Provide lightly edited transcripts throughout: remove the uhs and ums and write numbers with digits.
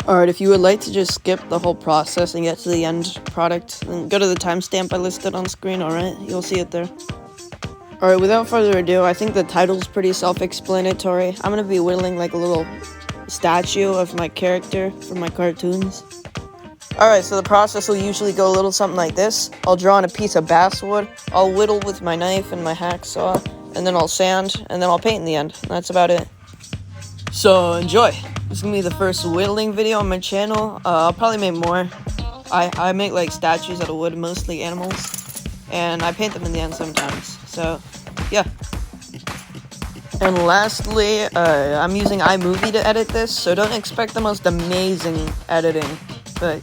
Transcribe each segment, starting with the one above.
Alright, if you would like to just skip the whole process and get to the end product, then go to the timestamp I listed on screen, alright? You'll see it there. Alright, without further ado, I think the title's pretty self-explanatory. I'm gonna be whittling like a little statue of my character from my cartoons. Alright, so the process will usually go a little something like this. I'll draw on a piece of basswood, I'll whittle with my knife and my hacksaw, and then I'll sand, and then I'll paint in the end. And that's about it. So, enjoy! This is gonna be the first whittling video on my channel. I'll probably make more. I make like statues out of wood, mostly animals, and I paint them in the end sometimes. So, yeah. And lastly, I'm using iMovie to edit this, so don't expect the most amazing editing. But,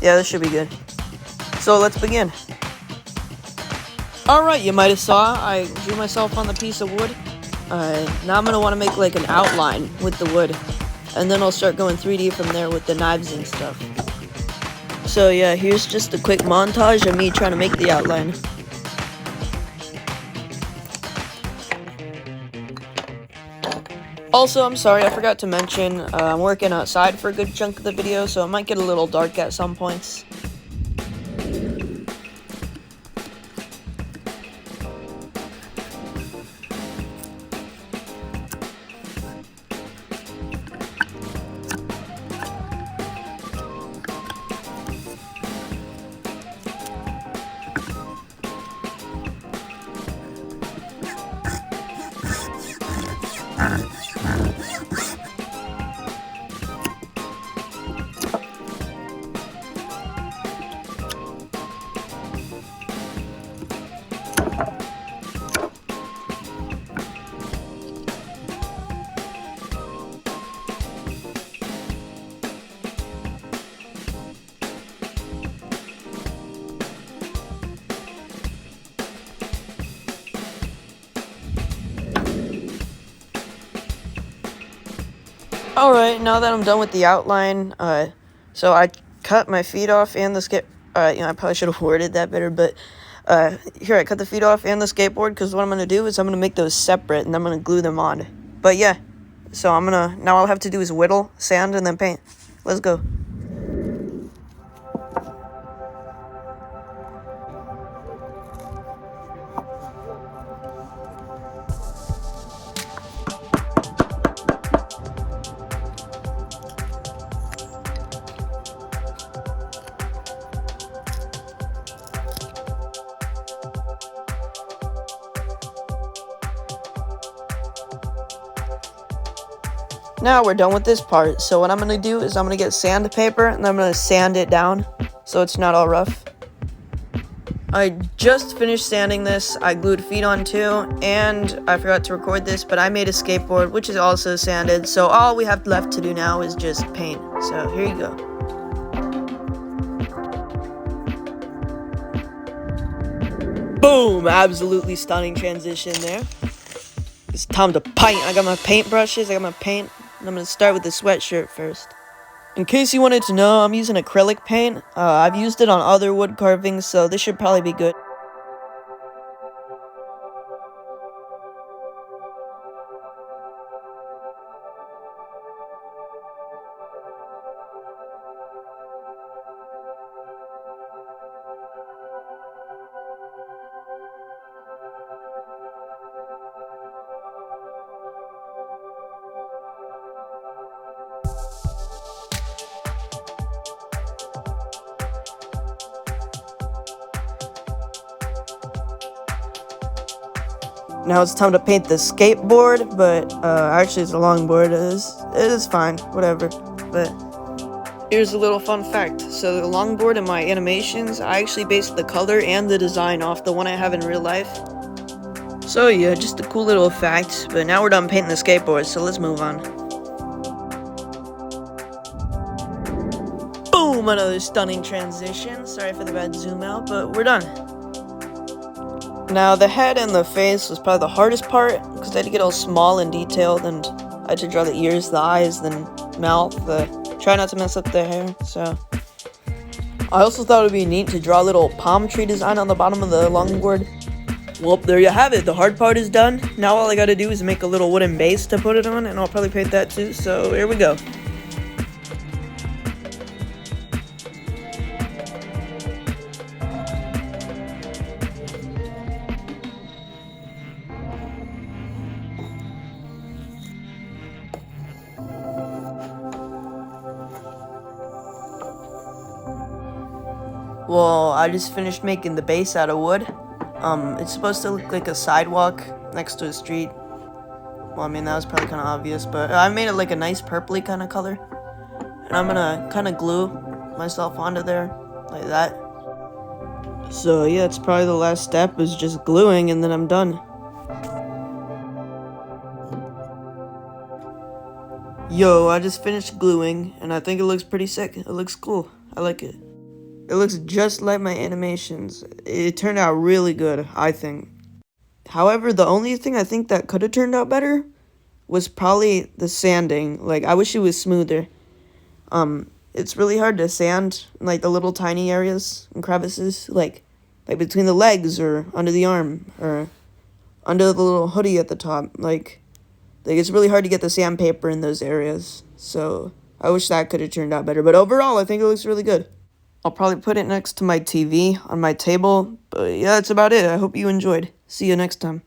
yeah, this should be good. So, let's begin. Alright, you might have saw, I drew myself on the piece of wood. Now I'm gonna want to make like an outline with the wood. And then I'll start going 3D from there with the knives and stuff. So yeah, here's just a quick montage of me trying to make the outline. Also, I'm sorry, I forgot to mention, I'm working outside for a good chunk of the video, so it might get a little dark at some points. Alright, now that I'm done with the outline, so I cut my feet off and the I probably should have worded that better, but, here, I cut the feet off and the skateboard, because what I'm going to do is I'm going to make those separate, and I'm going to glue them on. But yeah, so now all I'll have to do is whittle, sand, and then paint. Let's go. Now we're done with this part, so what I'm going to do is I'm going to get sandpaper and I'm going to sand it down so it's not all rough. I just finished sanding this, I glued feet on too, and I forgot to record this, but I made a skateboard which is also sanded, so all we have left to do now is just paint. So here you go. Boom! Absolutely stunning transition there. It's time to paint. I got my paintbrushes, I got my paint. And I'm going to start with the sweatshirt first. In case you wanted to know, I'm using acrylic paint. I've used it on other wood carvings, so this should probably be good. Now it's time to paint the skateboard, but actually it's a longboard. It is fine, whatever. But here's a little fun fact. So the longboard in my animations, I actually based the color and the design off the one I have in real life. So yeah, just a cool little fact. But now we're done painting the skateboard, so let's move on. Boom! Another stunning transition. Sorry for the bad zoom out, but we're done. Now, the head and the face was probably the hardest part, because I had to get all small and detailed, and I had to draw the ears, the eyes, the mouth, try not to mess up the hair, so. I also thought it would be neat to draw a little palm tree design on the bottom of the longboard. Well, there you have it, the hard part is done. Now all I gotta do is make a little wooden base to put it on, and I'll probably paint that too, so here we go. Well, I just finished making the base out of wood. It's supposed to look like a sidewalk next to a street. Well, I mean, that was probably kind of obvious, but I made it like a nice purpley kind of color. And I'm gonna kind of glue myself onto there, like that. So yeah, it's probably the last step is just gluing, and then I'm done. Yo, I just finished gluing, and I think it looks pretty sick. It looks cool. I like it. It looks just like my animations. It turned out really good, I think. However, the only thing I think that could have turned out better was probably the sanding. Like, I wish it was smoother. It's really hard to sand, like, the little tiny areas and crevices, like between the legs or under the arm or under the little hoodie at the top. Like it's really hard to get the sandpaper in those areas. So I wish that could have turned out better. But overall, I think it looks really good. I'll probably put it next to my TV on my table. But yeah, that's about it. I hope you enjoyed. See you next time.